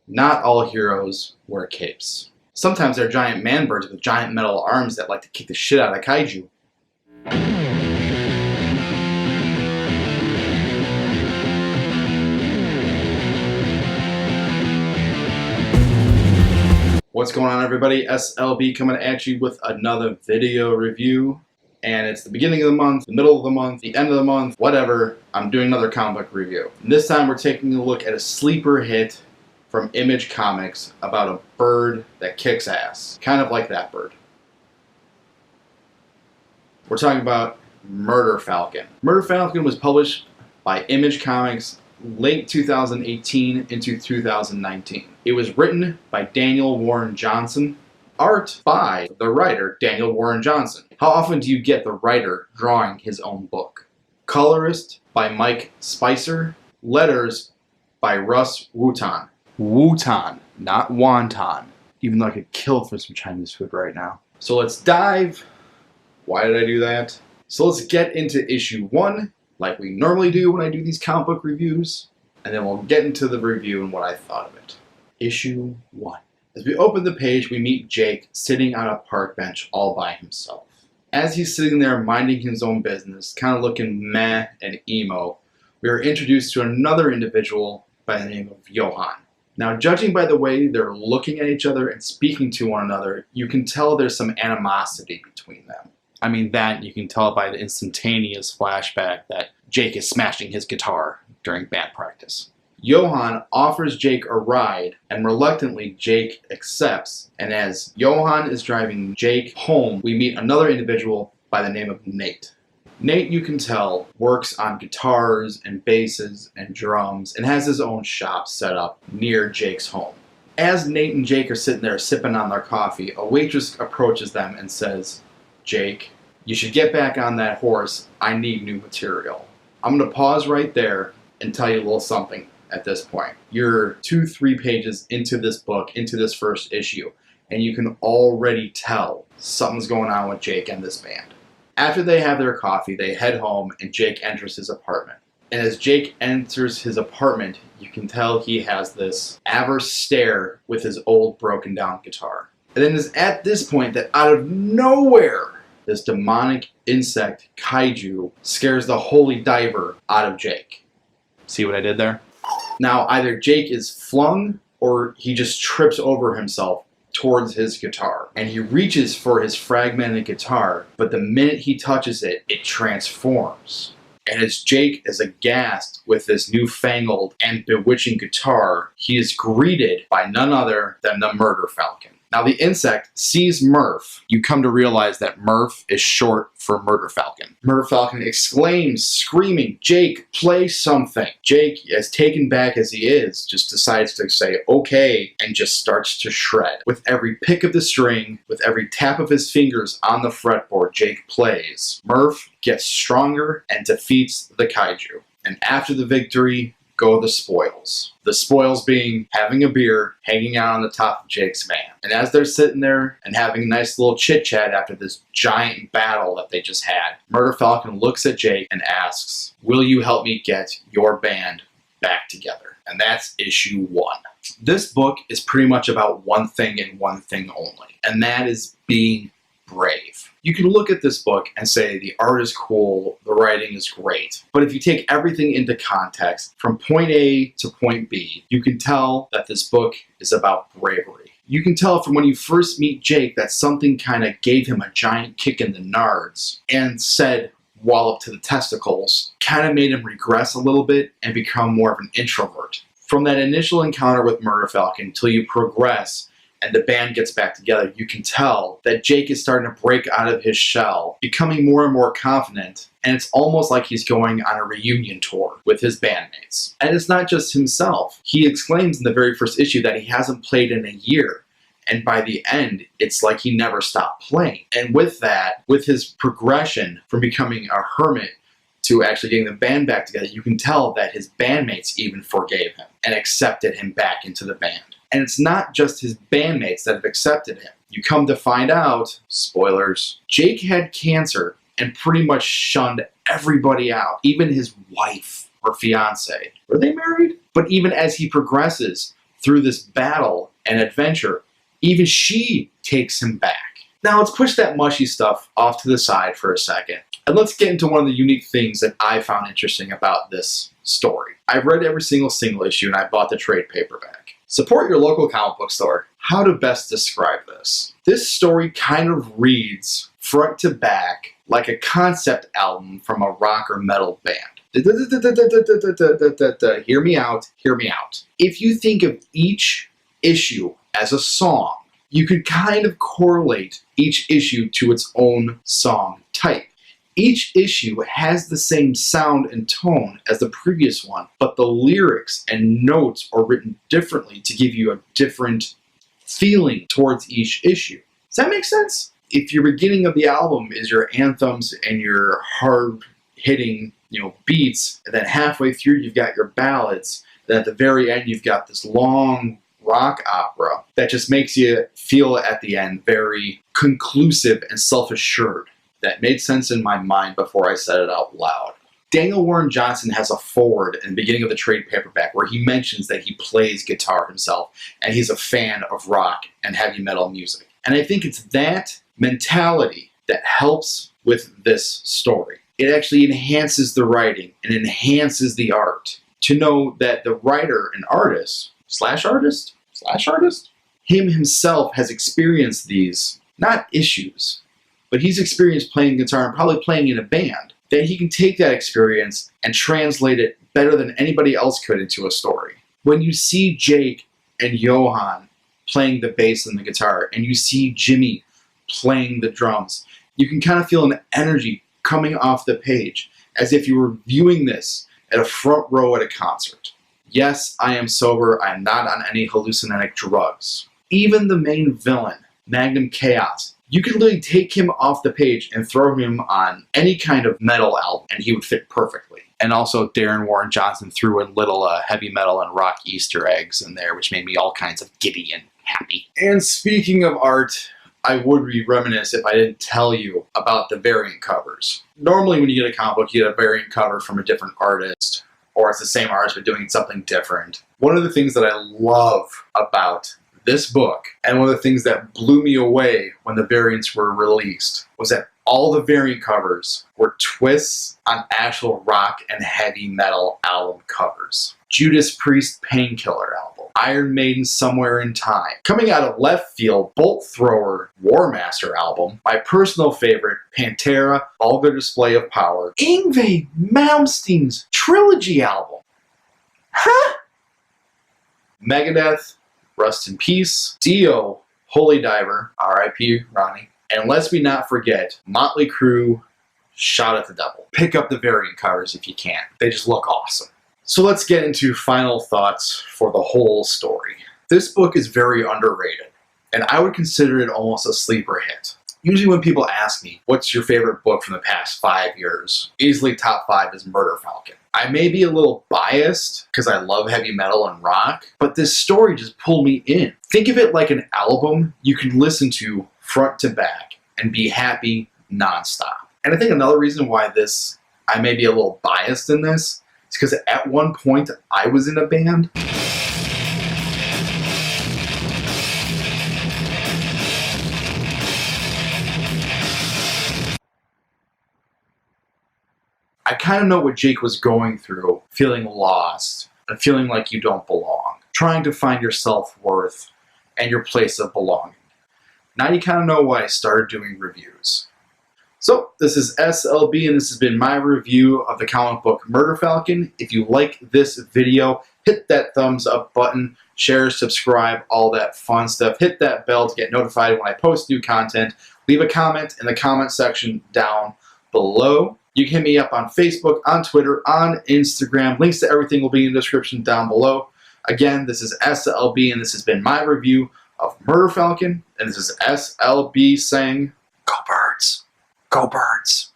Not all heroes wear capes. Sometimes they're giant man-birds with giant metal arms that like to kick the shit out of kaiju. What's going on, everybody? S.L.B coming at you with another video review. And it's the beginning of the month, the middle of the month, the end of the month, whatever. I'm doing another comic book review. And this time we're taking a look at a sleeper hit from Image Comics about a bird that kicks ass. Kind of like that bird. We're talking about Murder Falcon. Murder Falcon was published by Image Comics late 2018 into 2019. It was written by Daniel Warren Johnson, art by the writer Daniel Warren Johnson. How often do you get the writer drawing his own book? Colorist by Mike Spicer, letters by Russ Wooton. Wooton, not wonton, even though I could kill for some Chinese food right now. So let's dive. Why did I do that? So let's get into issue 1, like we normally do when I do these comic book reviews, and then we'll get into the review and what I thought of it. Issue 1. As we open the page, we meet Jake sitting on a park bench all by himself. As he's sitting there minding his own business, kind of looking meh and emo, we are introduced to another individual by the name of Johan. Now, judging by the way they're looking at each other and speaking to one another, you can tell there's some animosity between them. I mean, that you can tell by the instantaneous flashback that Jake is smashing his guitar during band practice. Johan offers Jake a ride, and reluctantly Jake accepts. And as Johan is driving Jake home, we meet another individual by the name of Nate. Nate, you can tell, works on guitars and basses and drums and has his own shop set up near Jake's home. As Nate and Jake are sitting there sipping on their coffee, a waitress approaches them and says, "Jake, you should get back on that horse. I need new material." I'm going to pause right there and tell you a little something at this point. You're 2-3 pages into this book, into this first issue, and you can already tell something's going on with Jake and this band. After they have their coffee, they head home and Jake enters his apartment. And as Jake enters his apartment, you can tell he has this averse stare with his old broken down guitar. And then it's at this point that out of nowhere, this demonic insect kaiju scares the holy diver out of Jake. See what I did there? Now, either Jake is flung or he just trips over himself towards his guitar. And he reaches for his fragmented guitar, but the minute he touches it, it transforms. And as Jake is aghast with this newfangled and bewitching guitar, he is greeted by none other than the Murder Falcon. Now, the insect sees Murph. You come to realize that Murph is short for Murder Falcon. Murder Falcon exclaims, screaming, "Jake, play something." Jake, as taken back as he is, just decides to say, "Okay," and just starts to shred. With every pick of the string, with every tap of his fingers on the fretboard, Jake plays. Murph gets stronger and defeats the kaiju. And after the victory, go the spoils. The spoils being having a beer, hanging out on the top of Jake's van. And as they're sitting there and having a nice little chit-chat after this giant battle that they just had, Murder Falcon looks at Jake and asks, "Will you help me get your band back together?" And that's issue 1. This book is pretty much about one thing and one thing only, and that is being brave. You can look at this book and say the art is cool, the writing is great. But if you take everything into context, from point A to point B, you can tell that this book is about bravery. You can tell from when you first meet Jake that something kind of gave him a giant kick in the nards and said, "wallop to the testicles," kind of made him regress a little bit and become more of an introvert. From that initial encounter with Murder Falcon till you progress and the band gets back together, you can tell that Jake is starting to break out of his shell, becoming more and more confident, and it's almost like he's going on a reunion tour with his bandmates. And it's not just himself. He exclaims in the very first issue that he hasn't played in a year, and by the end, it's like he never stopped playing. And with that, with his progression from becoming a hermit to actually getting the band back together, you can tell that his bandmates even forgave him and accepted him back into the band. And it's not just his bandmates that have accepted him. You come to find out, spoilers, Jake had cancer and pretty much shunned everybody out, even his wife or fiance. Were they married? But even as he progresses through this battle and adventure, even she takes him back. Now let's push that mushy stuff off to the side for a second, and let's get into one of the unique things that I found interesting about this story. I've read every single issue, and I bought the trade paperback. Support your local comic book store. How to best describe this? This story kind of reads front to back like a concept album from a rock or metal band. Hear me out, hear me out. If you think of each issue as a song, you could kind of correlate each issue to its own song type. Each issue has the same sound and tone as the previous one, but the lyrics and notes are written differently to give you a different feeling towards each issue. Does that make sense? If your beginning of the album is your anthems and your hard-hitting, beats, and then halfway through you've got your ballads, then at the very end you've got this long rock opera that just makes you feel at the end very conclusive and self-assured. That made sense in my mind before I said it out loud. Daniel Warren Johnson has a foreword in the beginning of the trade paperback where he mentions that he plays guitar himself and he's a fan of rock and heavy metal music. And I think it's that mentality that helps with this story. It actually enhances the writing and enhances the art. To know that the writer and artist, him himself has experienced these, not issues, but he's experienced playing guitar and probably playing in a band, that he can take that experience and translate it better than anybody else could into a story. When you see Jake and Johan playing the bass and the guitar, and you see Jimmy playing the drums, you can kind of feel an energy coming off the page, as if you were viewing this at a front row at a concert. Yes, I am sober. I am not on any hallucinogenic drugs. Even the main villain, Magnum Chaos, you could literally take him off the page and throw him on any kind of metal album, and he would fit perfectly. And also, Darren Warren Johnson threw in little heavy metal and rock Easter eggs in there, which made me all kinds of giddy and happy. And speaking of art, I would be remiss if I didn't tell you about the variant covers. Normally when you get a comic book, you get a variant cover from a different artist, or it's the same artist but doing something different. One of the things that I love about this book, and one of the things that blew me away when the variants were released, was that all the variant covers were twists on actual rock and heavy metal album covers. Judas Priest Painkiller album. Iron Maiden Somewhere in Time. Coming out of left field, Bolt Thrower War Master album. My personal favorite, Pantera Vulgar Display of Power. Yngwie Malmsteen's Trilogy album. Huh? Megadeth, Rust in Peace. Dio, Holy Diver, R.I.P. Ronnie. And let's we not forget, Motley Crue, Shout at the Devil. Pick up the variant covers if you can. They just look awesome. So let's get into final thoughts for the whole story. This book is very underrated, and I would consider it almost a sleeper hit. Usually when people ask me, what's your favorite book from the past 5 years? Easily top 5 is Murder Falcon. I may be a little biased because I love heavy metal and rock, but this story just pulled me in. Think of it like an album you can listen to front to back and be happy nonstop. And I think another reason why I may be a little biased in this is because at one point I was in a band. I kind of know what Jake was going through, feeling lost and feeling like you don't belong, trying to find your self-worth and your place of belonging. Now you kind of know why I started doing reviews. So, this is S.L.B, and this has been my review of the comic book Murder Falcon. If you like this video, hit that thumbs up button, share, subscribe, all that fun stuff. Hit that bell to get notified when I post new content. Leave a comment in the comment section down below. You can hit me up on Facebook, on Twitter, on Instagram. Links to everything will be in the description down below. Again, this is S.L.B, and this has been my review of Murder Falcon. And this is S.L.B saying, go birds. Go birds.